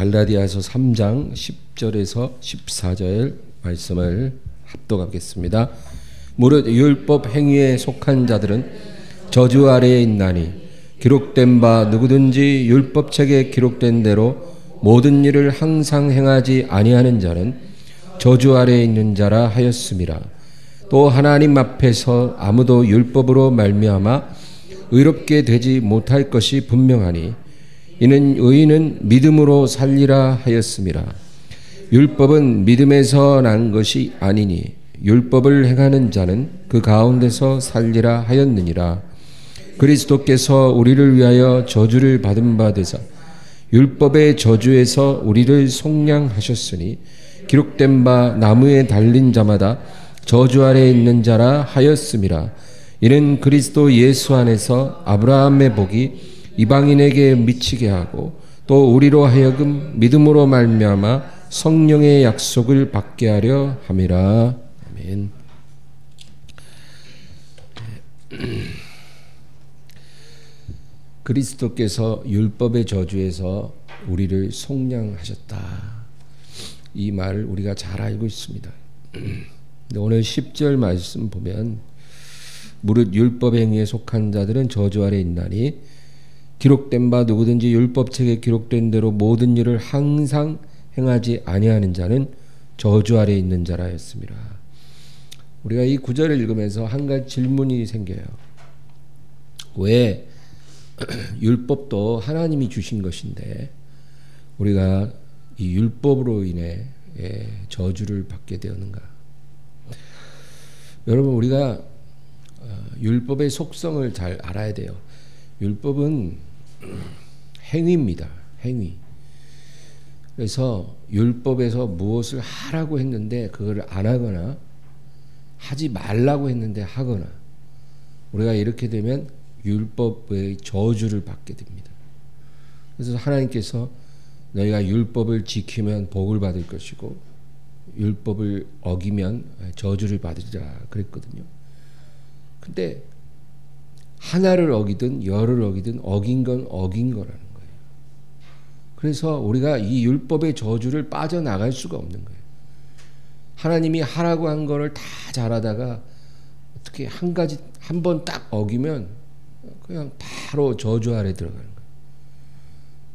갈라디아서 3장 10절에서 14절 말씀을 합독하겠습니다. 무릇 율법 행위에 속한 자들은 저주 아래에 있나니 기록된 바 누구든지 율법책에 기록된 대로 모든 일을 항상 행하지 아니하는 자는 저주 아래에 있는 자라 하였음이라. 또 하나님 앞에서 아무도 율법으로 말미암아 의롭게 되지 못할 것이 분명하니 이는 의인은 믿음으로 살리라 하였음이라. 율법은 믿음에서 난 것이 아니니 율법을 행하는 자는 그 가운데서 살리라 하였느니라. 그리스도께서 우리를 위하여 저주를 받은 바 되사 율법의 저주에서 우리를 속량하셨으니 기록된 바 나무에 달린 자마다 저주 아래에 있는 자라 하였음이라. 이는 그리스도 예수 안에서 아브라함의 복이 이방인에게 미치게 하고 또 우리로 하여금 믿음으로 말미암아 성령의 약속을 받게 하려 함이라. 아멘. 그리스도께서 율법의 저주에서 우리를 속량하셨다. 이 말을 우리가 잘 알고 있습니다. 오늘 10절 말씀 보면 무릇 율법 행위에 속한 자들은 저주 아래에 있나니 기록된 바 누구든지 율법책에 기록된 대로 모든 일을 항상 행하지 아니하는 자는 저주 아래에 있는 자라 했습니다. 우리가 이 구절을 읽으면서 한 가지 질문이 생겨요. 왜 율법도 하나님이 주신 것인데 우리가 이 율법으로 인해 저주를 받게 되었는가? 여러분, 우리가 율법의 속성을 잘 알아야 돼요. 율법은 행위입니다. 행위. 그래서 율법에서 무엇을 하라고 했는데 그걸 안 하거나 하지 말라고 했는데 하거나, 우리가 이렇게 되면 율법의 저주를 받게 됩니다. 그래서 하나님께서 너희가 율법을 지키면 복을 받을 것이고 율법을 어기면 저주를 받으리라 그랬거든요. 근데 하나를 어기든 열을 어기든 어긴 건 어긴 거라는 거예요. 그래서 우리가 이 율법의 저주를 빠져나갈 수가 없는 거예요. 하나님이 하라고 한 거를 다 잘하다가 어떻게 한 가지 한 번 딱 어기면 그냥 바로 저주 아래 들어가는 거예요.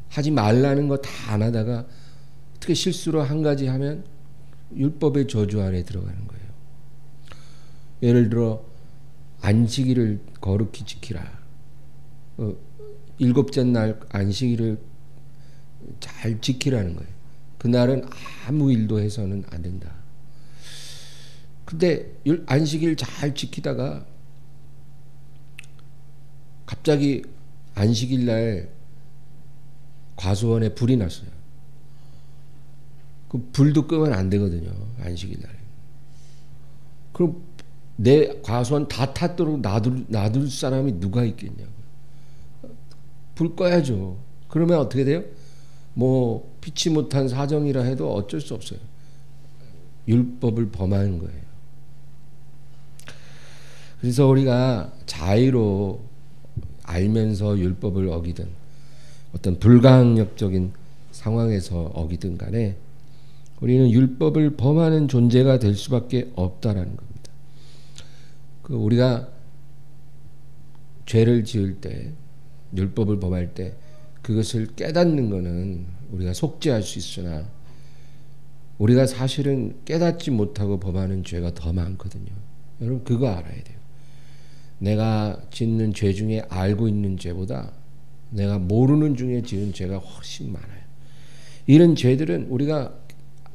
하지 말라는 거 다 안 하다가 어떻게 실수로 한 가지 하면 율법의 저주 아래 들어가는 거예요. 예를 들어 안식일을 거룩히 지키라. 일곱째 날 안식일을 잘 지키라는 거예요. 그날은 아무 일도 해서는 안 된다. 근데 안식일 잘 지키다가 갑자기 안식일 날 과수원에 불이 났어요. 그 불도 끄면 안 되거든요. 안식일 날에. 그럼 내 과수원 다 탔도록 놔둘 사람이 누가 있겠냐고. 불 꺼야죠. 그러면 어떻게 돼요? 뭐 피치 못한 사정이라 해도 어쩔 수 없어요. 율법을 범하는 거예요. 그래서 우리가 자의로 알면서 율법을 어기든 어떤 불가항력적인 상황에서 어기든 간에 우리는 율법을 범하는 존재가 될 수밖에 없다라는 겁니다. 우리가 죄를 지을 때, 율법을 범할 때 그것을 깨닫는 것은 우리가 속죄할 수 있으나 우리가 사실은 깨닫지 못하고 범하는 죄가 더 많거든요. 여러분, 그거 알아야 돼요. 내가 짓는 죄 중에 알고 있는 죄보다 내가 모르는 중에 지은 죄가 훨씬 많아요. 이런 죄들은 우리가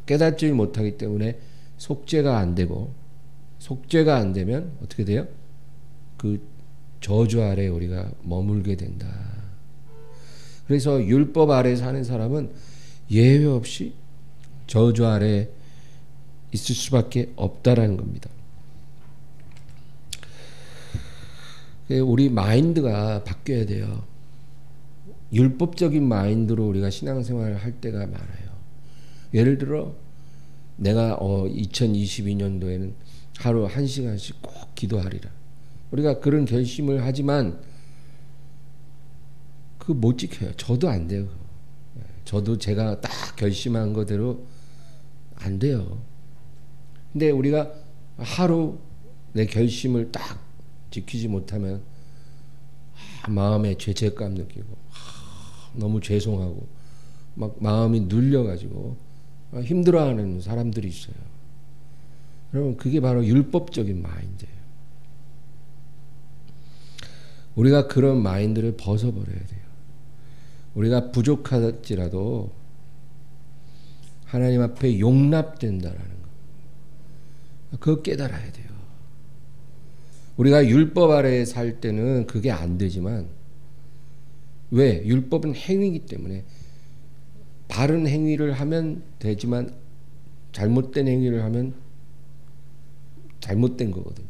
깨닫지 못하기 때문에 속죄가 안 되고, 속죄가 안 되면 어떻게 돼요? 그 저주 아래 우리가 머물게 된다. 그래서 율법 아래 사는 사람은 예외 없이 저주 아래 있을 수밖에 없다라는 겁니다. 우리 마인드가 바뀌어야 돼요. 율법적인 마인드로 우리가 신앙생활을 할 때가 많아요. 예를 들어 내가 2022년도에는 하루 1시간씩 꼭 기도하리라. 우리가 그런 결심을 하지만 그거 못 지켜요. 저도 안 돼요. 저도 제가 딱 결심한 거대로 안 돼요. 근데 우리가 하루 내 결심을 딱 지키지 못하면 마음에 죄책감 느끼고 너무 죄송하고 막 마음이 눌려가지고 힘들어하는 사람들이 있어요. 여러분, 그게 바로 율법적인 마인드예요. 우리가 그런 마인드를 벗어버려야 돼요. 우리가 부족할지라도 하나님 앞에 용납된다라는 거, 그거 깨달아야 돼요. 우리가 율법 아래에 살 때는 그게 안 되지만, 왜? 율법은 행위이기 때문에 바른 행위를 하면 되지만 잘못된 행위를 하면 잘못된 거거든요.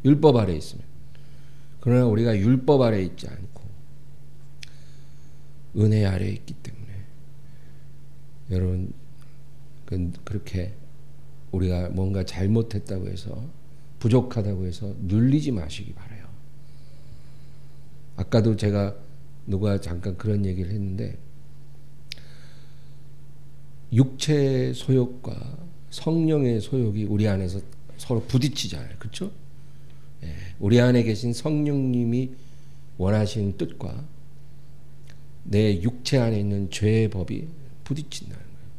율법 아래에 있으면. 그러나 우리가 율법 아래에 있지 않고 은혜 아래에 있기 때문에 여러분, 그렇게 우리가 뭔가 잘못했다고 해서 부족하다고 해서 눌리지 마시기 바라요. 아까도 제가 누가 잠깐 그런 얘기를 했는데, 육체의 소욕과 성령의 소욕이 우리 안에서 서로 부딪히잖아요. 그렇죠? 예, 우리 안에 계신 성령님이 원하시는 뜻과 내 육체 안에 있는 죄의 법이 부딪힌다는 거예요.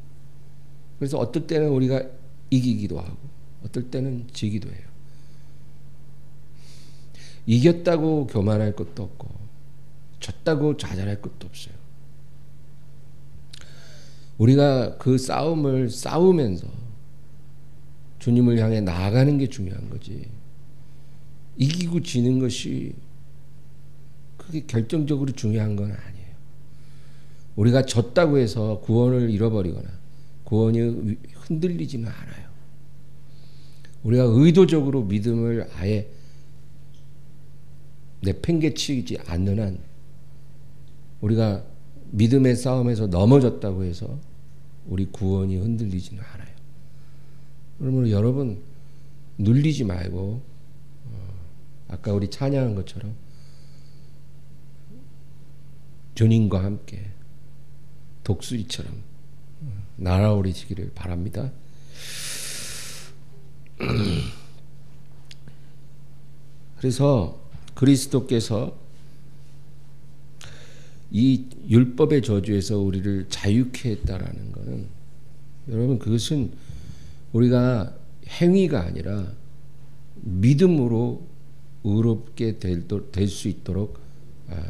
그래서 어떨 때는 우리가 이기기도 하고 어떨 때는 지기도 해요. 이겼다고 교만할 것도 없고 졌다고 좌절할 것도 없어요. 우리가 그 싸움을 싸우면서 주님을 향해 나아가는 게 중요한 거지, 이기고 지는 것이 그게 결정적으로 중요한 건 아니에요. 우리가 졌다고 해서 구원을 잃어버리거나 구원이 흔들리지는 않아요. 우리가 의도적으로 믿음을 아예 내팽개치지 않는 한 우리가 믿음의 싸움에서 넘어졌다고 해서 우리 구원이 흔들리지는 않아요. 그러므로 여러분, 눌리지 말고 아까 우리 찬양한 것처럼 주님과 함께 독수리처럼 날아오르시기를 바랍니다. 그래서 그리스도께서 이 율법의 저주에서 우리를 자유케 했다라는 것은, 여러분, 그것은 우리가 행위가 아니라 믿음으로 의롭게 될 수 있도록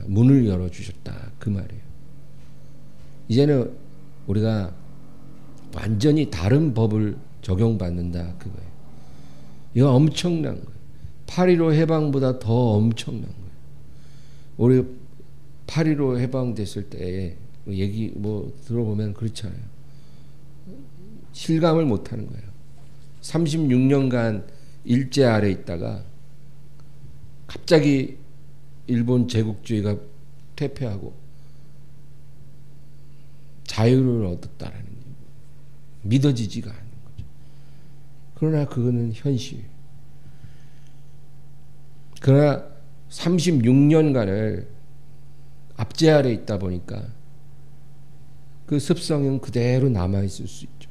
문을 열어주셨다, 그 말이에요. 이제는 우리가 완전히 다른 법을 적용받는다, 그거예요. 이거 엄청난 거예요. 8.15 해방보다 더 엄청난 거예요. 우리 8.15 해방됐을 때 얘기 들어보면 그렇잖아요. 실감을 못하는 거예요. 36년간 일제 아래 있다가 갑자기 일본 제국주의가 퇴폐하고 자유를 얻었다라는 게 믿어지지가 않는 거죠. 그러나 그거는 현실이에요. 그러나 36년간을 압제 아래 있다 보니까 그 습성은 그대로 남아있을 수 있죠.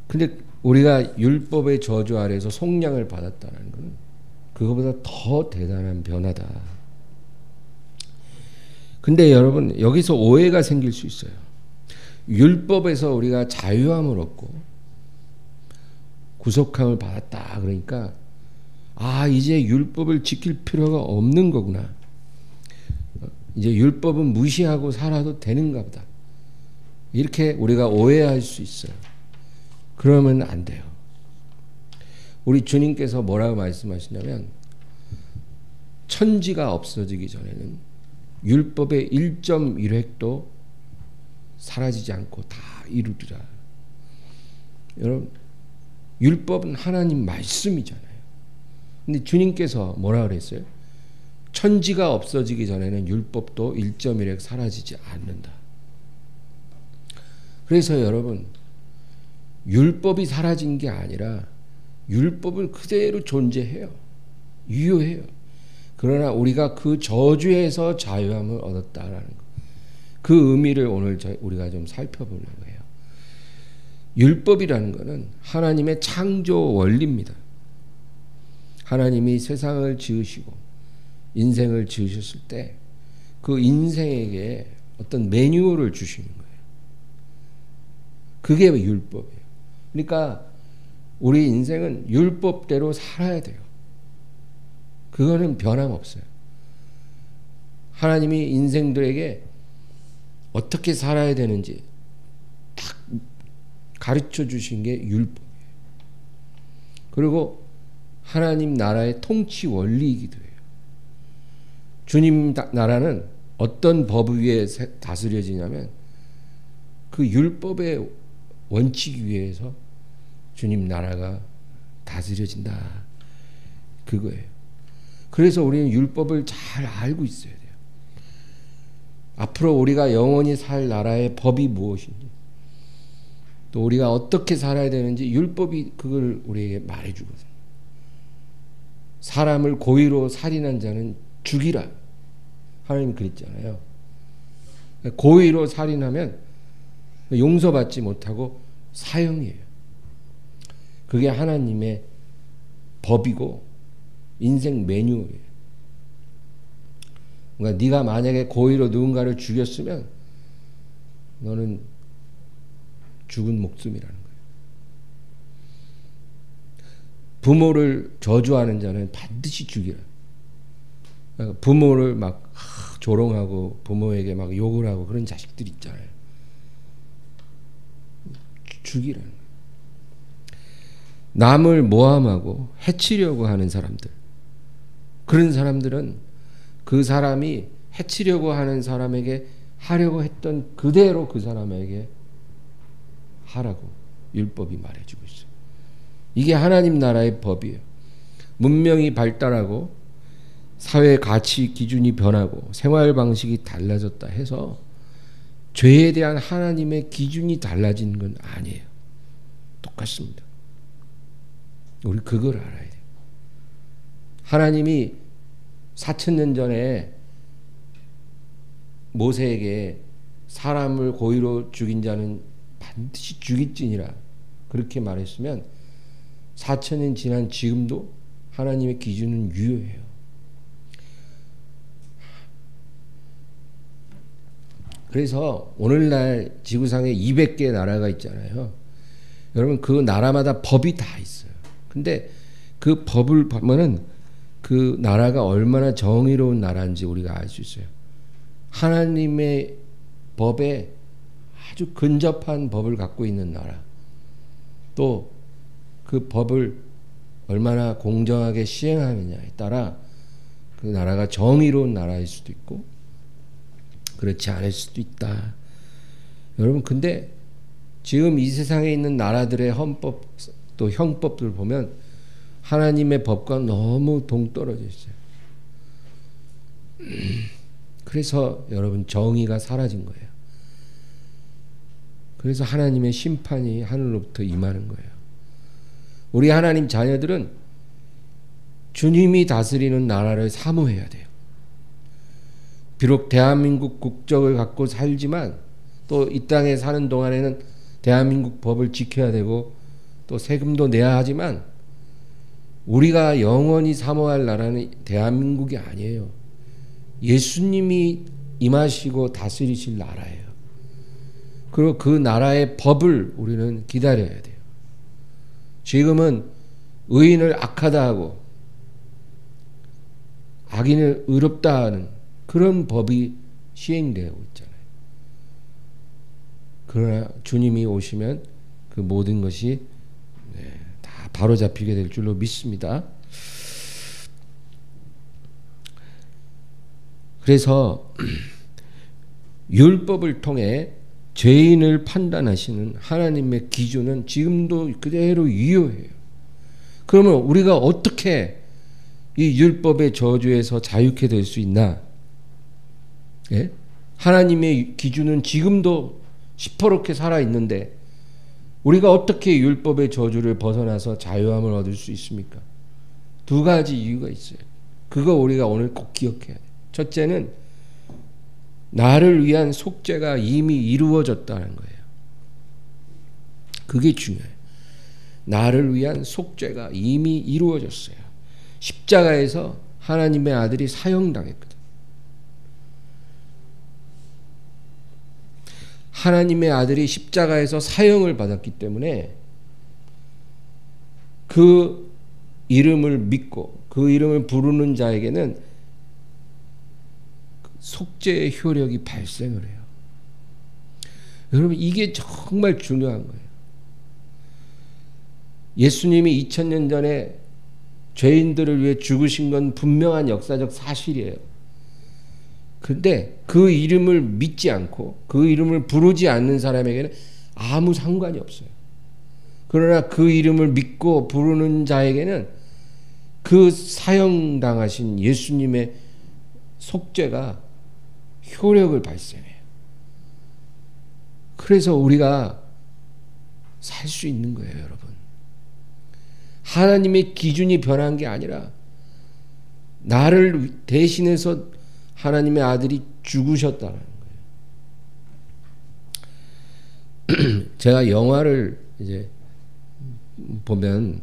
근데 우리가 율법의 저주 아래에서 속량을 받았다는 것은 그거보다 더 대단한 변화다. 근데 여러분, 여기서 오해가 생길 수 있어요. 율법에서 우리가 자유함을 얻고 구속함을 받았다 그러니까 이제 율법을 지킬 필요가 없는 거구나, 이제 율법은 무시하고 살아도 되는가 보다, 이렇게 우리가 오해할 수 있어요. 그러면 안 돼요. 우리 주님께서 뭐라고 말씀하시냐면, 천지가 없어지기 전에는 율법의 1.1획도 사라지지 않고 다 이루리라. 여러분, 율법은 하나님 말씀이잖아요. 근데 주님께서 뭐라 그랬어요? 천지가 없어지기 전에는 율법도 1.1획 사라지지 않는다. 그래서 여러분, 율법이 사라진 게 아니라 율법은 그대로 존재해요. 유효해요. 그러나 우리가 그 저주에서 자유함을 얻었다라는 거. 그 의미를 오늘 우리가 좀 살펴보려고 해요. 율법이라는 것은 하나님의 창조 원리입니다. 하나님이 세상을 지으시고 인생을 지으셨을 때 그 인생에게 어떤 매뉴얼을 주시는 거예요. 그게 율법이에요. 그러니까 우리 인생은 율법대로 살아야 돼요. 그거는 변함없어요. 하나님이 인생들에게 어떻게 살아야 되는지 딱 가르쳐 주신 게 율법이에요. 그리고 하나님 나라의 통치 원리이기도 해요. 주님 나라는 어떤 법 위에 다스려지냐면 그 율법의 원칙 위에서 주님 나라가 다스려진다. 그거예요. 그래서 우리는 율법을 잘 알고 있어야 돼요. 앞으로 우리가 영원히 살 나라의 법이 무엇인지, 또 우리가 어떻게 살아야 되는지 율법이 그걸 우리에게 말해주거든요. 사람을 고의로 살인한 자는 죽이라. 하나님이 그랬잖아요. 고의로 살인하면 용서받지 못하고 사형이에요. 그게 하나님의 법이고 인생 매뉴얼이에요. 그러니까 네가 만약에 고의로 누군가를 죽였으면 너는 죽은 목숨이라는 거예요. 부모를 저주하는 자는 반드시 죽이라. 그러니까 부모를 막 조롱하고 부모에게 막 욕을 하고 그런 자식들 있잖아요. 죽이라는 거예요. 남을 모함하고 해치려고 하는 사람들, 그런 사람들은 그 사람이 해치려고 하는 사람에게 하려고 했던 그대로 그 사람에게 하라고 율법이 말해주고 있어요. 이게 하나님 나라의 법이에요. 문명이 발달하고 사회 가치 기준이 변하고 생활 방식이 달라졌다 해서 죄에 대한 하나님의 기준이 달라진 건 아니에요. 똑같습니다. 우리 그걸 알아야 돼요. 하나님이 4000년 전에 모세에게 사람을 고의로 죽인 자는 반드시 죽일지니라 그렇게 말했으면 4000년 지난 지금도 하나님의 기준은 유효해요. 그래서 오늘날 지구상에 200개 나라가 있잖아요. 여러분 그 나라마다 법이 다 있어요. 근데 그 법을 보면은 그 나라가 얼마나 정의로운 나라인지 우리가 알 수 있어요. 하나님의 법에 아주 근접한 법을 갖고 있는 나라, 또 그 법을 얼마나 공정하게 시행하느냐에 따라 그 나라가 정의로운 나라일 수도 있고 그렇지 않을 수도 있다. 여러분 근데 지금 이 세상에 있는 나라들의 헌법 또 형법들 보면 하나님의 법과 너무 동떨어져 있어요. 그래서 여러분 정의가 사라진 거예요. 그래서 하나님의 심판이 하늘로부터 임하는 거예요. 우리 하나님 자녀들은 주님이 다스리는 나라를 사모해야 돼요. 비록 대한민국 국적을 갖고 살지만 또 이 땅에 사는 동안에는 대한민국 법을 지켜야 되고 또 세금도 내야 하지만 우리가 영원히 사모할 나라는 대한민국이 아니에요. 예수님이 임하시고 다스리실 나라예요. 그리고 그 나라의 법을 우리는 기다려야 돼요. 지금은 의인을 악하다 하고 악인을 의롭다 하는 그런 법이 시행되고 있잖아요. 그러나 주님이 오시면 그 모든 것이 다 바로잡히게 될 줄로 믿습니다. 그래서 율법을 통해 죄인을 판단하시는 하나님의 기준은 지금도 그대로 유효해요. 그러면 우리가 어떻게 이 율법의 저주에서 자유케 될 수 있나? 예? 하나님의 기준은 지금도 시퍼렇게 살아있는데 우리가 어떻게 율법의 저주를 벗어나서 자유함을 얻을 수 있습니까? 두 가지 이유가 있어요. 그거 우리가 오늘 꼭 기억해야 돼요. 첫째는 나를 위한 속죄가 이미 이루어졌다는 거예요. 그게 중요해요. 나를 위한 속죄가 이미 이루어졌어요. 십자가에서 하나님의 아들이 사형당했거든. 하나님의 아들이 십자가에서 사형을 받았기 때문에 그 이름을 믿고 그 이름을 부르는 자에게는 속죄의 효력이 발생을 해요. 여러분, 이게 정말 중요한 거예요. 예수님이 2000년 전에 죄인들을 위해 죽으신 건 분명한 역사적 사실이에요. 근데 그 이름을 믿지 않고 그 이름을 부르지 않는 사람에게는 아무 상관이 없어요. 그러나 그 이름을 믿고 부르는 자에게는 그 사형당하신 예수님의 속죄가 효력을 발생해요. 그래서 우리가 살 수 있는 거예요, 여러분. 하나님의 기준이 변한 게 아니라 나를 대신해서 하나님의 아들이 죽으셨다는 거예요. 제가 영화를 이제 보면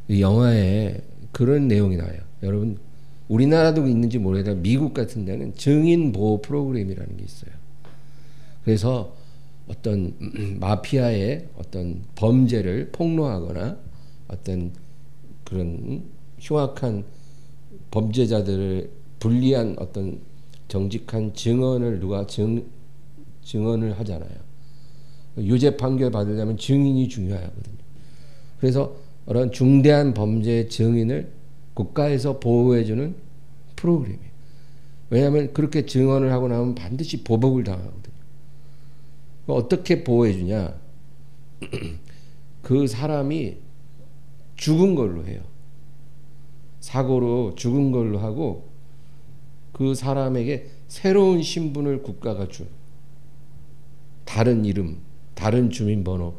영화에 그런 내용이 나와요. 여러분, 우리나라도 있는지 모르겠지만 미국 같은 데는 증인 보호 프로그램이라는 게 있어요. 그래서 어떤 마피아의 어떤 범죄를 폭로하거나 어떤 그런 흉악한 범죄자들을 불리한 어떤 정직한 증언을 누가 증언을 하잖아요. 유죄 판결 받으려면 증인이 중요하거든요. 그래서 그런 중대한 범죄의 증인을 국가에서 보호해주는 프로그램이에요. 왜냐하면 그렇게 증언을 하고 나면 반드시 보복을 당하거든요. 어떻게 보호해주냐? 그 사람이 죽은 걸로 해요. 사고로 죽은 걸로 하고 그 사람에게 새로운 신분을 국가가 줘요. 다른 이름, 다른 주민번호.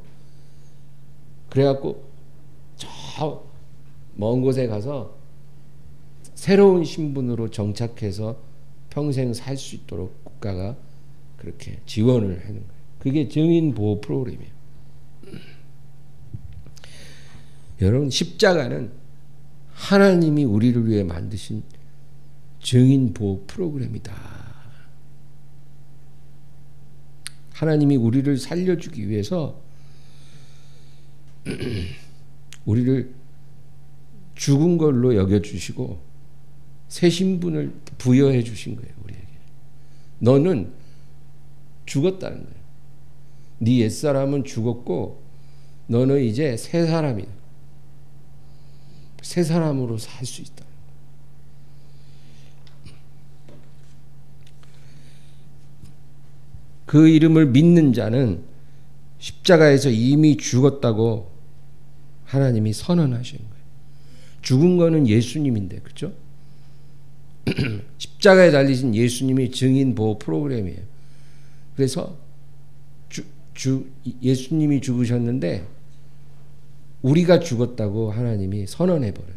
그래갖고 저 먼 곳에 가서 새로운 신분으로 정착해서 평생 살 수 있도록 국가가 그렇게 지원을 하는 거예요. 그게 증인 보호 프로그램이에요. 여러분, 십자가는 하나님이 우리를 위해 만드신 증인 보호 프로그램이다. 하나님이 우리를 살려주기 위해서 우리를 죽은 걸로 여겨주시고 새 신분을 부여해 주신 거예요. 우리에게. 너는 죽었다는 거예요. 네 옛사람은 죽었고 너는 이제 새 사람이다. 새 사람으로 살 수 있다. 그 이름을 믿는 자는 십자가에서 이미 죽었다고 하나님이 선언하신 거예요. 죽은 거는 예수님인데, 그렇죠? 십자가에 달리신 예수님이 증인 보호 프로그램이에요. 그래서 예수님이 죽으셨는데 우리가 죽었다고 하나님이 선언해 버려요.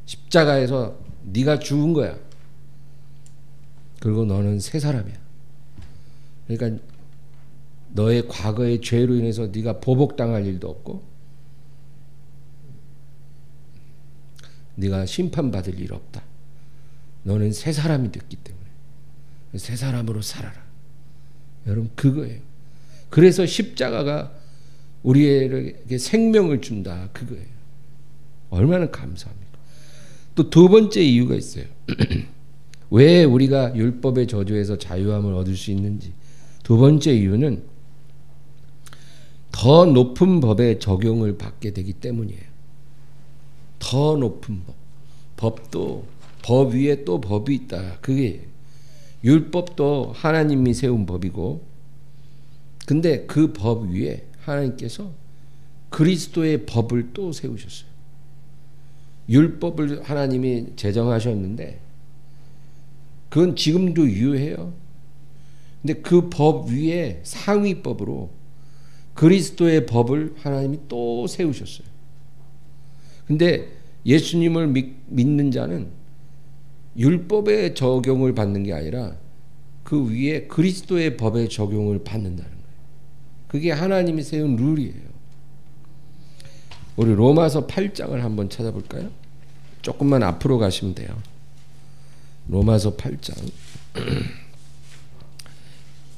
십자가에서 네가 죽은 거야. 그리고 너는 새 사람이야. 그러니까 너의 과거의 죄로 인해서 네가 보복당할 일도 없고 네가 심판받을 일 없다. 너는 새 사람이 됐기 때문에 새 사람으로 살아라. 여러분, 그거예요. 그래서 십자가가 우리에게 생명을 준다. 그거예요. 얼마나 감사합니까? 또 두 번째 이유가 있어요. 왜 우리가 율법의 저주에서 자유함을 얻을 수 있는지. 두 번째 이유는 더 높은 법의 적용을 받게 되기 때문이에요. 더 높은 법. 법도 법 위에 또 법이 있다. 그게 율법도 하나님이 세운 법이고, 근데 그 법 위에 하나님께서 그리스도의 법을 또 세우셨어요. 율법을 하나님이 제정하셨는데 그건 지금도 유효해요. 근데 그 법 위에 상위법으로 그리스도의 법을 하나님이 또 세우셨어요. 근데 예수님을 믿는 자는 율법의 적용을 받는 게 아니라 그 위에 그리스도의 법의 적용을 받는다는 거예요. 그게 하나님이 세운 룰이에요. 우리 로마서 8장을 한번 찾아볼까요? 조금만 앞으로 가시면 돼요. 로마서 8장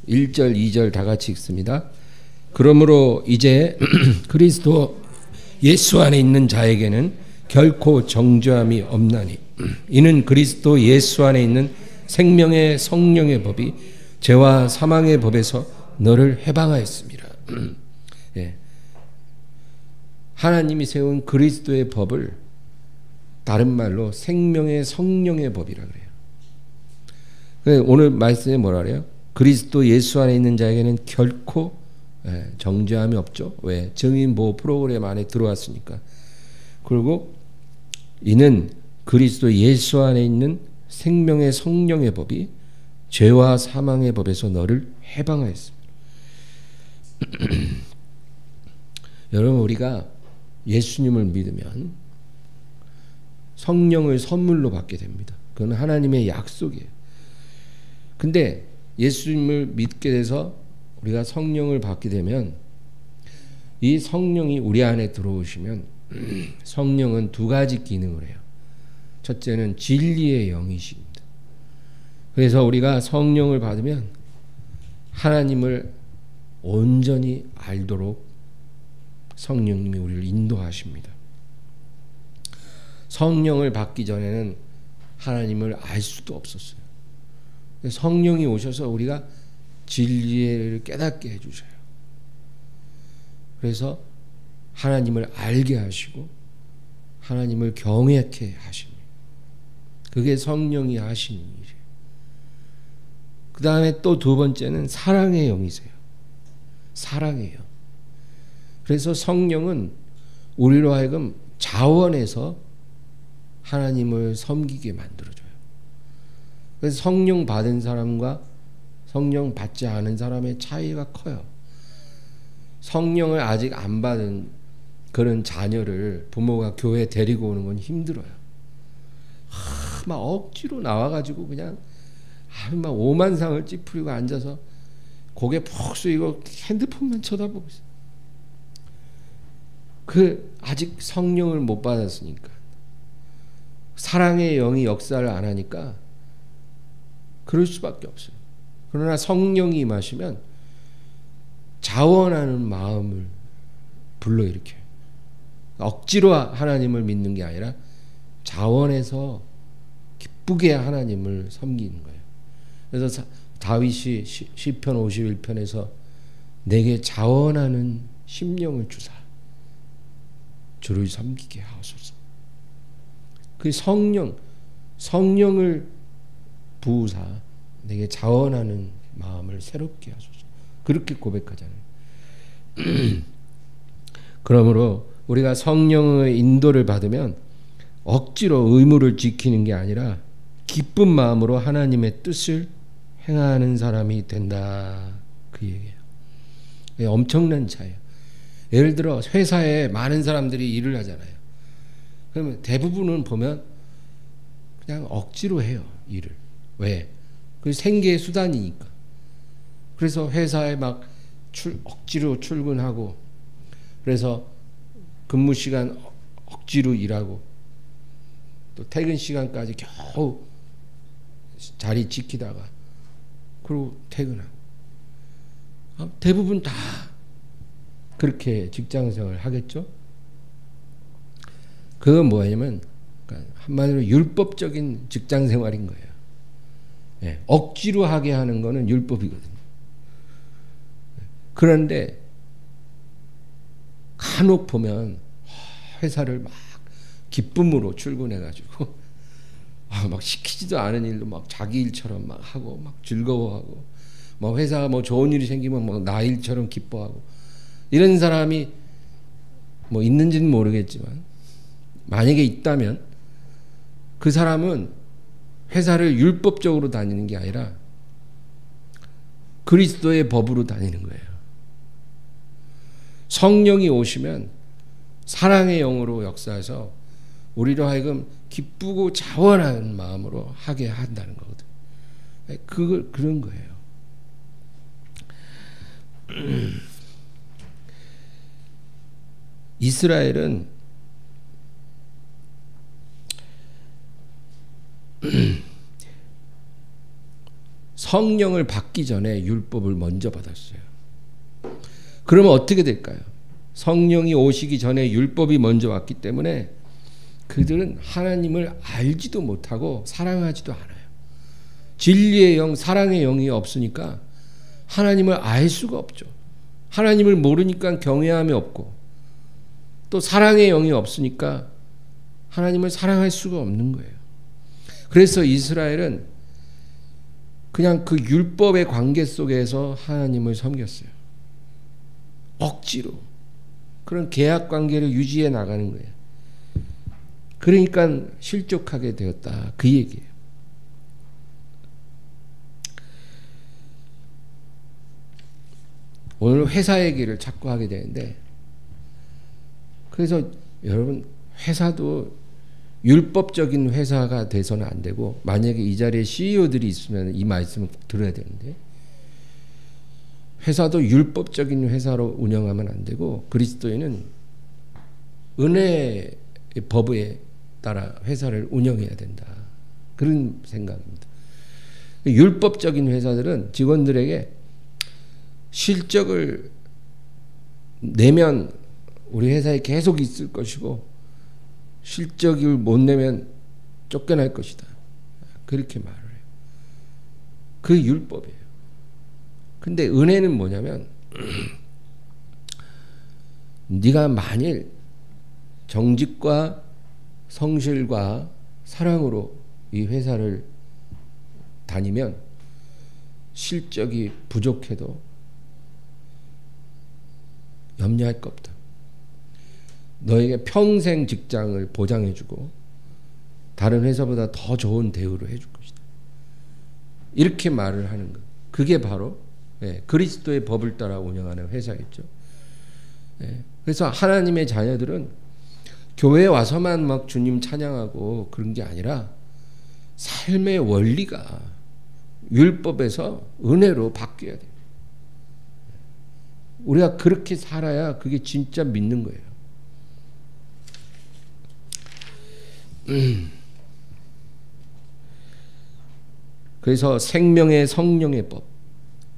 1절 2절 다 같이 읽습니다. 그러므로 이제 그리스도 예수 안에 있는 자에게는 결코 정죄함이 없나니 이는 그리스도 예수 안에 있는 생명의 성령의 법이 죄와 사망의 법에서 너를 해방하였습니다. 예. 하나님이 세운 그리스도의 법을 다른 말로 생명의 성령의 법이라 그래요. 오늘 말씀에 뭐라 그래요? 그리스도 예수 안에 있는 자에게는 결코 정죄함이 없죠. 왜? 증인 보호 프로그램 안에 들어왔으니까. 그리고 이는 그리스도 예수 안에 있는 생명의 성령의 법이 죄와 사망의 법에서 너를 해방하였습니다. 여러분, 우리가 예수님을 믿으면 성령을 선물로 받게 됩니다. 그건 하나님의 약속이에요. 근데 예수님을 믿게 돼서 우리가 성령을 받게 되면 이 성령이 우리 안에 들어오시면 성령은 두 가지 기능을 해요. 첫째는 진리의 영이십니다. 그래서 우리가 성령을 받으면 하나님을 온전히 알도록 성령님이 우리를 인도하십니다. 성령을 받기 전에는 하나님을 알 수도 없었어요. 성령이 오셔서 우리가 진리를 깨닫게 해주셔요. 그래서 하나님을 알게 하시고 하나님을 경외케 하십니다. 그게 성령이 하시는 일이에요. 그 다음에 또 두 번째는 사랑의 영이세요. 사랑해요. 그래서 성령은 우리로 하여금 자원해서 하나님을 섬기게 만들어줘요. 그래서 성령 받은 사람과 성령 받지 않은 사람의 차이가 커요. 성령을 아직 안 받은 그런 자녀를 부모가 교회에 데리고 오는 건 힘들어요. 막 억지로 나와가지고 그냥 막 오만상을 찌푸리고 앉아서 고개 푹 숙이고 핸드폰만 쳐다보고 있어요. 아직 성령을 못 받았으니까, 사랑의 영이 역사를 안 하니까 그럴 수밖에 없어요. 그러나 성령이 임하시면 자원하는 마음을 불러일으켜요. 억지로 하나님을 믿는 게 아니라 자원해서 기쁘게 하나님을 섬기는 거예요. 그래서 다윗이 시편 51편에서 내게 자원하는 심령을 주사 주를 섬기게 하소서. 그 성령을 부으사 내게 자원하는 마음을 새롭게 하소서. 그렇게 고백하잖아요. 그러므로 우리가 성령의 인도를 받으면 억지로 의무를 지키는 게 아니라 기쁜 마음으로 하나님의 뜻을 행하는 사람이 된다, 그 얘기예요. 엄청난 차이예요. 예를 들어 회사에 많은 사람들이 일을 하잖아요. 그러면 대부분은 보면 그냥 억지로 해요, 일을. 왜? 그 생계의 수단이니까. 그래서 회사에 막 억지로 출근하고, 그래서 근무 시간 억지로 일하고, 또 퇴근 시간까지 겨우 자리 지키다가 그리고 퇴근하고. 대부분 다 그렇게 직장생활을 하겠죠. 그건 뭐냐면 한마디로 율법적인 직장생활인 거예요. 예, 억지로 하게 하는 거는 율법이거든요. 그런데 간혹 보면 회사를 막 기쁨으로 출근해가지고 막 시키지도 않은 일도 막 자기 일처럼 막 하고 막 즐거워하고, 막 회사가 뭐 좋은 일이 생기면 막 나 일처럼 기뻐하고, 이런 사람이 뭐 있는지는 모르겠지만 만약에 있다면 그 사람은 회사를 율법적으로 다니는 게 아니라 그리스도의 법으로 다니는 거예요. 성령이 오시면 사랑의 영으로 역사해서 우리로 하여금 기쁘고 자원하는 마음으로 하게 한다는 거거든. 그런 거예요. 이스라엘은 성령을 받기 전에 율법을 먼저 받았어요. 그러면 어떻게 될까요? 성령이 오시기 전에 율법이 먼저 왔기 때문에 그들은 하나님을 알지도 못하고 사랑하지도 않아요. 진리의 영, 사랑의 영이 없으니까 하나님을 알 수가 없죠. 하나님을 모르니까 경외함이 없고, 또 사랑의 영이 없으니까 하나님을 사랑할 수가 없는 거예요. 그래서 이스라엘은 그냥 그 율법의 관계 속에서 하나님을 섬겼어요. 억지로 그런 계약 관계를 유지해 나가는 거예요. 그러니까 실족하게 되었다, 그 얘기예요. 오늘 회사 얘기를 자꾸 하게 되는데, 그래서 여러분, 회사도 율법적인 회사가 돼서는 안 되고, 만약에 이 자리에 CEO들이 있으면 이 말씀을 꼭 들어야 되는데, 회사도 율법적인 회사로 운영하면 안 되고, 그리스도인은 은혜의 법에 따라 회사를 운영해야 된다, 그런 생각입니다. 율법적인 회사들은 직원들에게 실적을 내면 우리 회사에 계속 있을 것이고, 실적을 못 내면 쫓겨날 것이다, 그렇게 말을 해요. 그 율법이에요. 근데 은혜는 뭐냐면 네가 만일 정직과 성실과 사랑으로 이 회사를 다니면 실적이 부족해도 염려할 거 없다. 너에게 평생 직장을 보장해주고 다른 회사보다 더 좋은 대우를 해줄 것이다, 이렇게 말을 하는 것. 그게 바로 그리스도의 법을 따라 운영하는 회사겠죠. 그래서 하나님의 자녀들은 교회에 와서만 막 주님 찬양하고 그런 게 아니라 삶의 원리가 율법에서 은혜로 바뀌어야 돼요. 우리가 그렇게 살아야 그게 진짜 믿는 거예요. 그래서 생명의 성령의 법,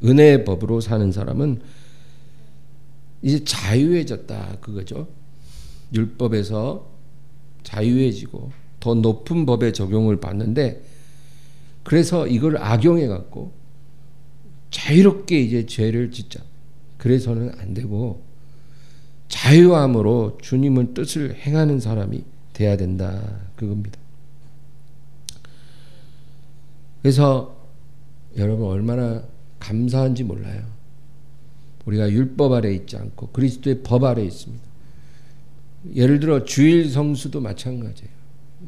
은혜의 법으로 사는 사람은 이제 자유해졌다, 그거죠. 율법에서 자유해지고 더 높은 법의 적용을 받는데, 그래서 이걸 악용해 갖고 자유롭게 이제 죄를 짓자, 그래서는 안 되고 자유함으로 주님의 뜻을 행하는 사람이 돼야 된다, 그겁니다. 그래서 여러분 얼마나 감사한지 몰라요. 우리가 율법 아래 있지 않고 그리스도의 법 아래 있습니다. 예를 들어 주일 성수도 마찬가지예요.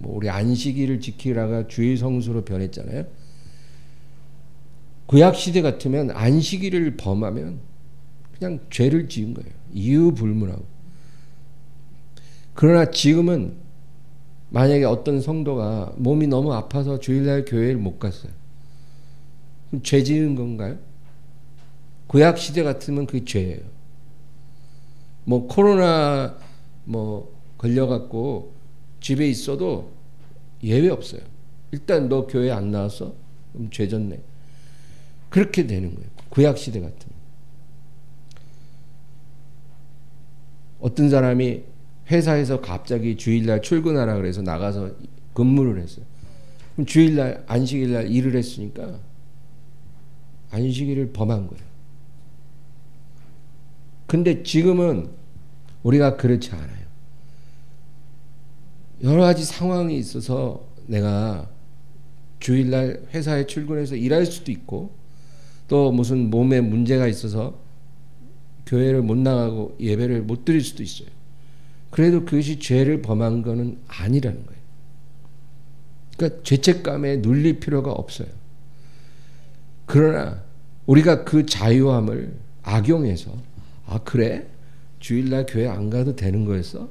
우리 안식일을 지키다가 주일 성수로 변했잖아요. 구약 시대 같으면 안식일을 범하면 그냥 죄를 지은 거예요. 이유 불문하고. 그러나 지금은 만약에 어떤 성도가 몸이 너무 아파서 주일날 교회를 못 갔어요. 그럼 죄 지은 건가요? 구약 시대 같으면 그게 죄예요. 코로나 걸려갖고 집에 있어도 예외 없어요. 일단 너 교회 안 나왔어? 그럼 죄 졌네. 그렇게 되는 거예요. 구약 시대 같으면. 어떤 사람이 회사에서 갑자기 주일날 출근하라 그래서 나가서 근무를 했어요. 그럼 주일날, 안식일날 일을 했으니까 안식일을 범한 거예요. 근데 지금은 우리가 그렇지 않아요. 여러 가지 상황이 있어서 내가 주일날 회사에 출근해서 일할 수도 있고, 또 무슨 몸에 문제가 있어서 교회를 못 나가고 예배를 못 드릴 수도 있어요. 그래도 그것이 죄를 범한 것은 아니라는 거예요. 그러니까 죄책감에 눌릴 필요가 없어요. 그러나 우리가 그 자유함을 악용해서 그래? 주일날 교회 안 가도 되는 거였어?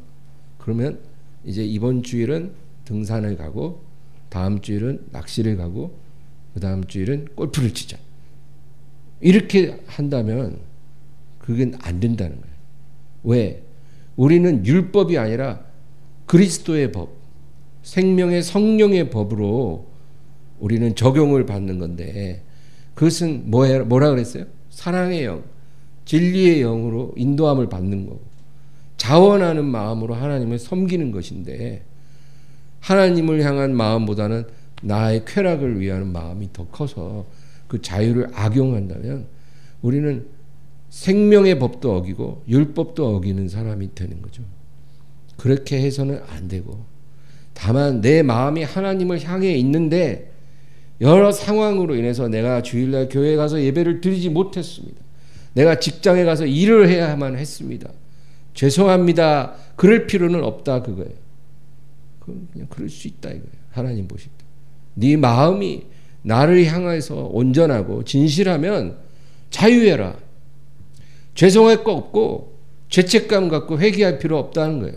그러면 이제 이번 주일은 등산을 가고 다음 주일은 낚시를 가고 그 다음 주일은 골프를 치자. 이렇게 한다면 그게 안 된다는 거예요. 왜? 우리는 율법이 아니라 그리스도의 법, 생명의 성령의 법으로 우리는 적용을 받는 건데 그것은 뭐라 그랬어요? 사랑의 영, 진리의 영으로 인도함을 받는 거고 자원하는 마음으로 하나님을 섬기는 것인데 하나님을 향한 마음보다는 나의 쾌락을 위하는 마음이 더 커서 그 자유를 악용한다면 우리는 생명의 법도 어기고 율법도 어기는 사람이 되는 거죠. 그렇게 해서는 안 되고 다만 내 마음이 하나님을 향해 있는데 여러 상황으로 인해서 내가 주일날 교회에 가서 예배를 드리지 못했습니다. 내가 직장에 가서 일을 해야만 했습니다. 죄송합니다. 그럴 필요는 없다 그거예요. 그냥 그럴 수 있다 이거예요. 하나님 보실 때. 네 마음이 나를 향해서 온전하고 진실하면 자유해라. 죄송할 거 없고 죄책감 갖고 회개할 필요 없다는 거예요.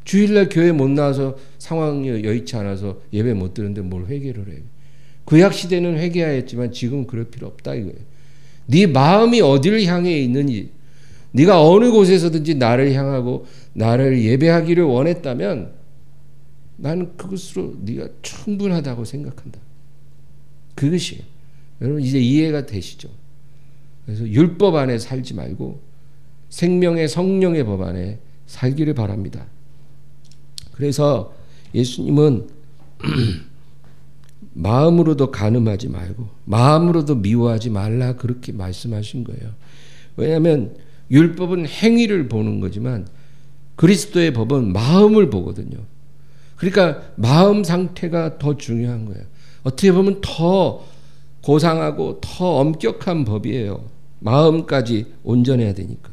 주일날 교회 못 나와서 상황이 여의치 않아서 예배 못 드는데 뭘 회개를 해요. 구약 시대는 회개해야 했지만 지금 그럴 필요 없다 이거예요. 네 마음이 어디를 향해 있는지 네가 어느 곳에서든지 나를 향하고 나를 예배하기를 원했다면 나는 그것으로 네가 충분하다고 생각한다. 그것이 여러분 이제 이해가 되시죠? 그래서 율법 안에 살지 말고 생명의 성령의 법 안에 살기를 바랍니다. 그래서 예수님은 마음으로도 간음하지 말고 마음으로도 미워하지 말라 그렇게 말씀하신 거예요. 왜냐하면 율법은 행위를 보는 거지만 그리스도의 법은 마음을 보거든요. 그러니까 마음 상태가 더 중요한 거예요. 어떻게 보면 더 고상하고 더 엄격한 법이에요. 마음까지 온전해야 되니까.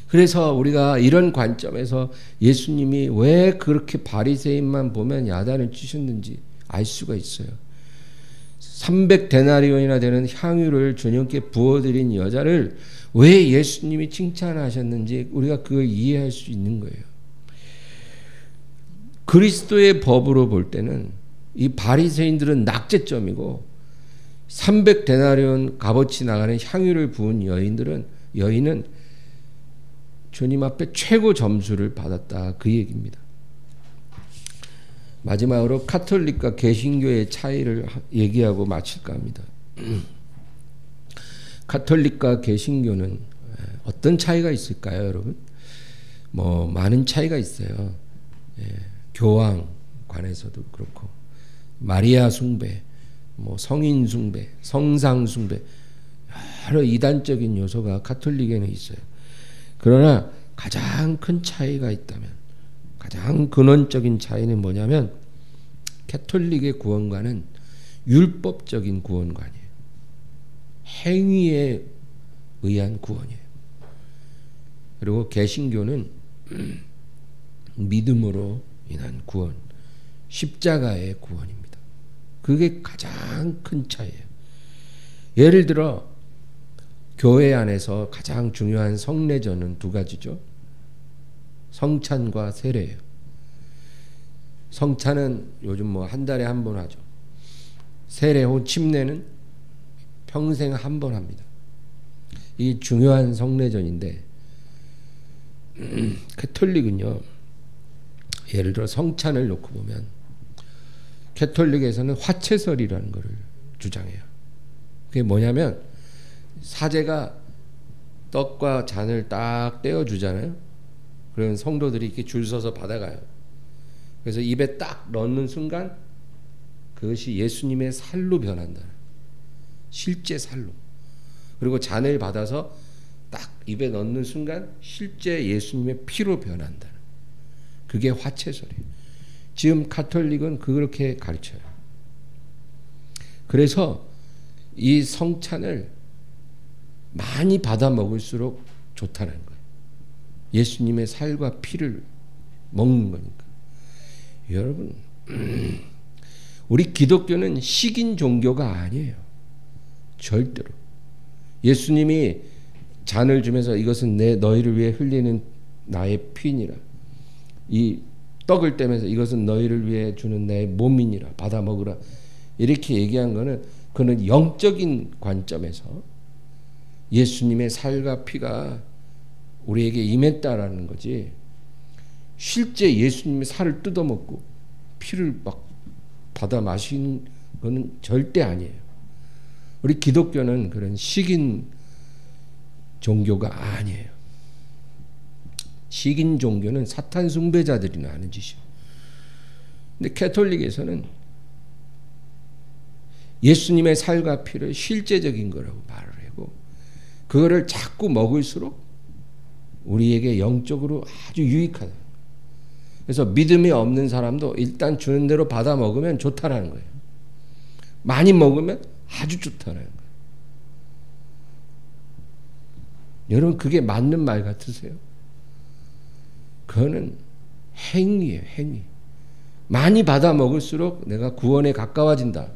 그래서 우리가 이런 관점에서 예수님이 왜 그렇게 바리새인만 보면 야단을 치셨는지 알 수가 있어요. 300데나리온이나 되는 향유를 주님께 부어드린 여자를 왜 예수님이 칭찬하셨는지 우리가 그걸 이해할 수 있는 거예요. 그리스도의 법으로 볼 때는 이 바리새인들은 낙제점이고 300데나리온 값어치 나가는 향유를 부은 여인은 주님 앞에 최고 점수를 받았다 그 얘기입니다. 마지막으로 카톨릭과 개신교의 차이를 얘기하고 마칠까 합니다. 카톨릭과 개신교는 어떤 차이가 있을까요, 여러분? 뭐 많은 차이가 있어요. 교황 관해서도 그렇고 마리아 숭배, 뭐 성인 숭배, 성상 숭배 여러 이단적인 요소가 카톨릭에는 있어요. 그러나 가장 큰 차이가 있다면 가장 근원적인 차이는 뭐냐면 가톨릭의 구원관은 율법적인 구원관이에요. 행위에 의한 구원이에요. 그리고 개신교는 믿음으로 인한 구원, 십자가의 구원입니다. 그게 가장 큰 차이예요. 예를 들어 교회 안에서 가장 중요한 성례전은 두 가지죠. 성찬과 세례예요. 성찬은 요즘 뭐 한 달에 한 번 하죠. 세례 후 침례는 평생 한 번 합니다. 이 중요한 성례전인데 가톨릭은요. 예를 들어 성찬을 놓고 보면 가톨릭에서는 화채설이라는 것을 주장해요. 그게 뭐냐면 사제가 떡과 잔을 딱 떼어주잖아요. 그러면 성도들이 이렇게 줄 서서 받아가요. 그래서 입에 딱 넣는 순간 그것이 예수님의 살로 변한다. 실제 살로. 그리고 잔을 받아서 딱 입에 넣는 순간 실제 예수님의 피로 변한다. 그게 화채설이에요. 지금 가톨릭은 그렇게 가르쳐요. 그래서 이 성찬을 많이 받아 먹을수록 좋다는 거예요. 예수님의 살과 피를 먹는 거니까. 여러분, 우리 기독교는 식인 종교가 아니에요. 절대로. 예수님이 잔을 주면서 이것은 너희를 위해 흘리는 나의 피니라. 이 떡을 떼면서 이것은 너희를 위해 주는 내 몸이니라 받아 먹으라 이렇게 얘기한 거는 그는 영적인 관점에서 예수님의 살과 피가 우리에게 임했다라는 거지, 실제 예수님의 살을 뜯어먹고 피를 막 받아 마시는 거는 절대 아니에요. 우리 기독교는 그런 식인 종교가 아니에요. 식인 종교는 사탄 숭배자들이나 하는 짓이에요. 근데 캐톨릭에서는 예수님의 살과 피를 실제적인 거라고 말을 하고, 그거를 자꾸 먹을수록 우리에게 영적으로 아주 유익하다. 그래서 믿음이 없는 사람도 일단 주는 대로 받아 먹으면 좋다라는 거예요. 많이 먹으면 아주 좋다라는 거예요. 여러분, 그게 맞는 말 같으세요? 그거는 행위예요, 행위. 많이 받아 먹을수록 내가 구원에 가까워진다.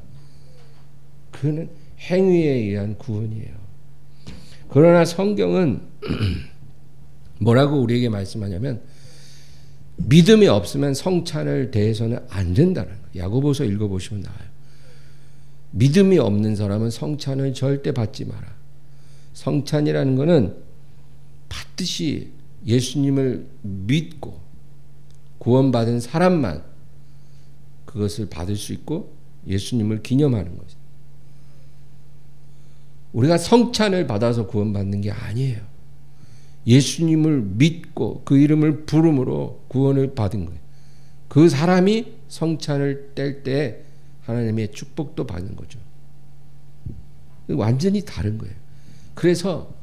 그거는 행위에 의한 구원이에요. 그러나 성경은 뭐라고 우리에게 말씀하냐면, 믿음이 없으면 성찬을 대해서는 안 된다는 거예요. 야고보서 읽어보시면 나와요. 믿음이 없는 사람은 성찬을 절대 받지 마라. 성찬이라는 것은 반드시 예수님을 믿고 구원받은 사람만 그것을 받을 수 있고 예수님을 기념하는 거죠. 우리가 성찬을 받아서 구원받는 게 아니에요. 예수님을 믿고 그 이름을 부름으로 구원을 받은 거예요. 그 사람이 성찬을 뗄 때 하나님의 축복도 받는 거죠. 완전히 다른 거예요. 그래서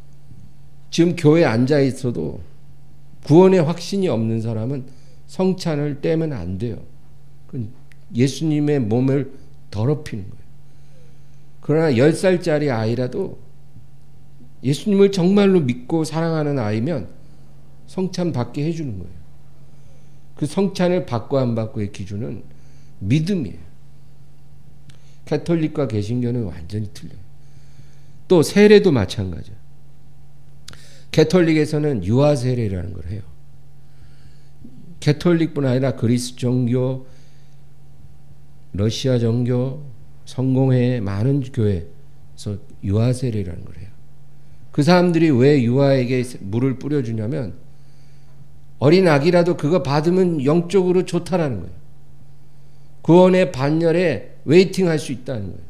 지금 교회에 앉아 있어도 구원의 확신이 없는 사람은 성찬을 떼면 안 돼요. 예수님의 몸을 더럽히는 거예요. 그러나 10살짜리 아이라도 예수님을 정말로 믿고 사랑하는 아이면 성찬 받게 해주는 거예요. 그 성찬을 받고 안 받고의 기준은 믿음이에요. 가톨릭과 개신교는 완전히 틀려요. 또 세례도 마찬가지예요. 가톨릭에서는 유아 세례라는 걸 해요. 가톨릭뿐 아니라 그리스 종교, 러시아 종교, 성공회 많은 교회에서 유아 세례라는 걸 해요. 그 사람들이 왜 유아에게 물을 뿌려주냐면 어린 아기라도 그거 받으면 영적으로 좋다라는 거예요. 구원의 반열에 웨이팅할 수 있다는 거예요.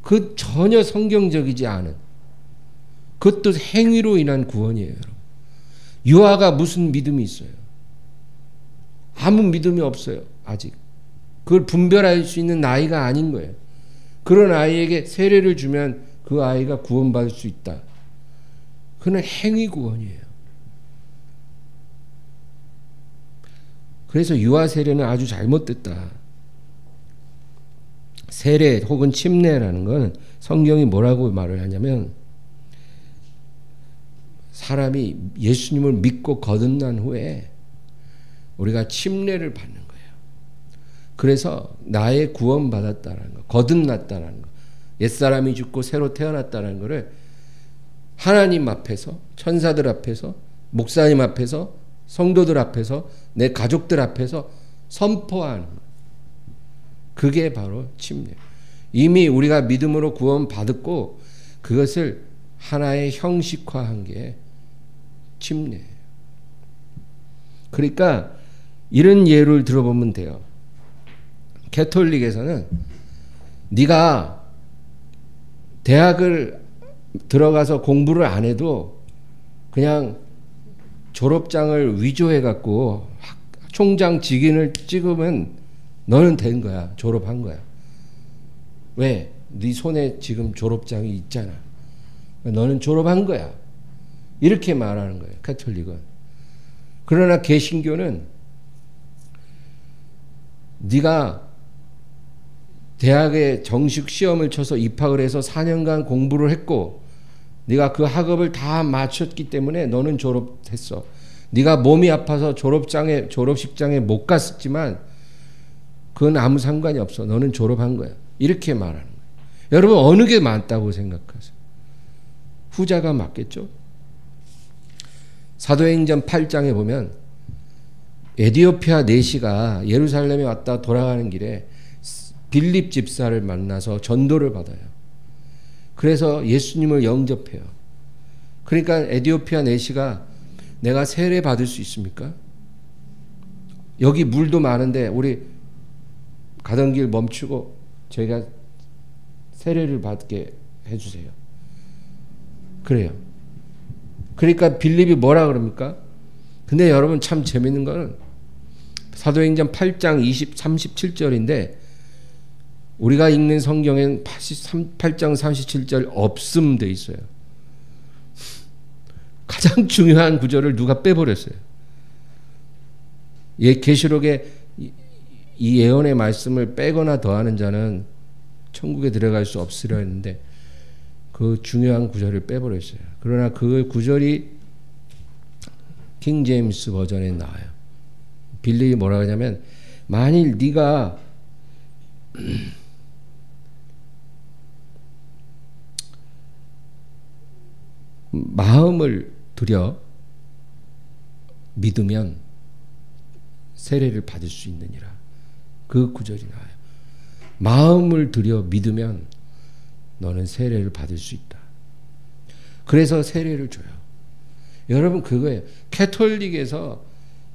그 전혀 성경적이지 않은, 그것도 행위로 인한 구원이에요. 여러분. 유아가 무슨 믿음이 있어요? 아무 믿음이 없어요. 아직. 그걸 분별할 수 있는 나이가 아닌 거예요. 그런 아이에게 세례를 주면 그 아이가 구원받을 수 있다. 그건 행위 구원이에요. 그래서 유아 세례는 아주 잘못됐다. 세례 혹은 침례라는 건 성경이 뭐라고 말을 하냐면, 사람이 예수님을 믿고 거듭난 후에 우리가 침례를 받는 거예요. 그래서 나의 구원받았다는 거, 거듭났다는 거, 옛사람이 죽고 새로 태어났다는 거를 하나님 앞에서, 천사들 앞에서, 목사님 앞에서, 성도들 앞에서, 내 가족들 앞에서 선포하는 거예요. 그게 바로 침례. 이미 우리가 믿음으로 구원받았고 그것을 하나의 형식화한 게 침례예요. 그러니까 이런 예를 들어보면 돼요. 가톨릭에서는 네가 대학을 들어가서 공부를 안 해도 그냥 졸업장을 위조해 갖고 총장 직인을 찍으면 너는 된 거야. 졸업한 거야. 왜? 네 손에 지금 졸업장이 있잖아. 너는 졸업한 거야. 이렇게 말하는 거예요. 가톨릭은. 그러나 개신교는 네가 대학에 정식 시험을 쳐서 입학을 해서 4년간 공부를 했고 네가 그 학업을 다 마쳤기 때문에 너는 졸업했어. 네가 몸이 아파서 졸업식장에 못 갔었지만 그건 아무 상관이 없어. 너는 졸업한 거야. 이렇게 말하는 거예요. 여러분, 어느 게 맞다고 생각하세요? 후자가 맞겠죠? 사도행전 8장에 보면 에디오피아 내시가 예루살렘에 왔다 돌아가는 길에 빌립 집사를 만나서 전도를 받아요. 그래서 예수님을 영접해요. 그러니까 에디오피아 내시가 내가 세례 받을 수 있습니까? 여기 물도 많은데 우리 가던 길 멈추고 저희가 세례를 받게 해주세요. 그래요. 그러니까 빌립이 뭐라 그럽니까? 근데 여러분 참 재밌는 거는 사도행전 8장 37절인데 우리가 읽는 성경엔 8장 37절 없음 돼 있어요. 가장 중요한 구절을 누가 빼버렸어요. 계시록에 이 예언의 말씀을 빼거나 더하는 자는 천국에 들어갈 수 없으려 했는데 그 중요한 구절을 빼버렸어요. 그러나 그 구절이 킹 제임스 버전에 나와요. 빌립이 뭐라 하냐면 만일 네가 마음을 들여 믿으면 세례를 받을 수 있느니라. 그 구절이 나와요. 마음을 들여 믿으면 너는 세례를 받을 수 있다. 그래서 세례를 줘요. 여러분 그거예요. 캐톨릭에서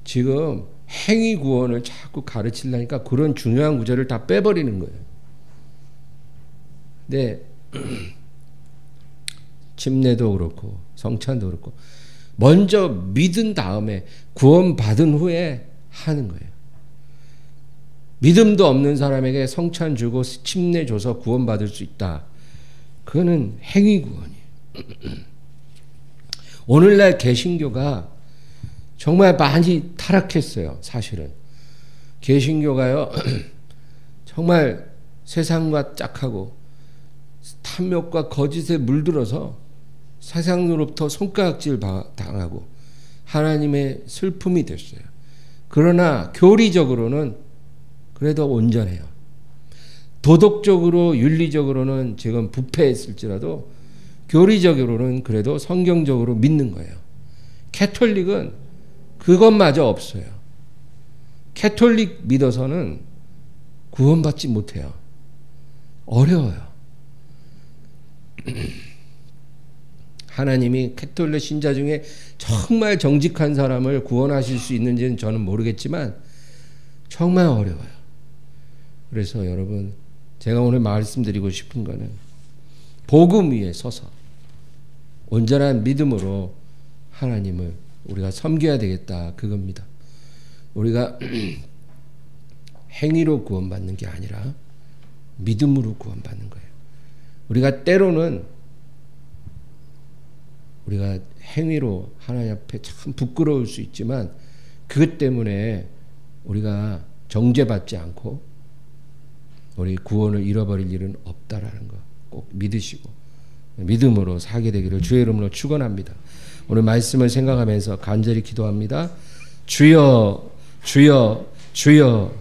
지금 행위 구원을 자꾸 가르치려니까 그런 중요한 구절을 다 빼버리는 거예요. 근데 침례도 그렇고 성찬도 그렇고 먼저 믿은 다음에 구원받은 후에 하는 거예요. 믿음도 없는 사람에게 성찬 주고 침례 줘서 구원받을 수 있다. 그거는 행위 구원이에요. 오늘날 개신교가 정말 많이 타락했어요. 사실은 개신교가요 정말 세상과 짝하고 탐욕과 거짓에 물들어서 세상으로부터 손가락질 당하고 하나님의 슬픔이 됐어요. 그러나 교리적으로는 그래도 온전해요. 도덕적으로 윤리적으로는 지금 부패했을지라도 교리적으로는 그래도 성경적으로 믿는 거예요. 캐톨릭은 그것마저 없어요. 캐톨릭 믿어서는 구원받지 못해요. 어려워요. 하나님이 캐톨릭 신자 중에 정말 정직한 사람을 구원하실 수 있는지는 저는 모르겠지만 정말 어려워요. 그래서 여러분 제가 오늘 말씀드리고 싶은 거는 복음 위에 서서 온전한 믿음으로 하나님을 우리가 섬겨야 되겠다 그겁니다. 우리가 행위로 구원받는 게 아니라 믿음으로 구원받는 거예요. 우리가 때로는 우리가 행위로 하나님 앞에 참 부끄러울 수 있지만 그것 때문에 우리가 정죄받지 않고 우리 구원을 잃어버릴 일은 없다라는 거 꼭 믿으시고 믿음으로 살게 되기를 주의 이름으로 축원합니다. 오늘 말씀을 생각하면서 간절히 기도합니다. 주여 주여 주여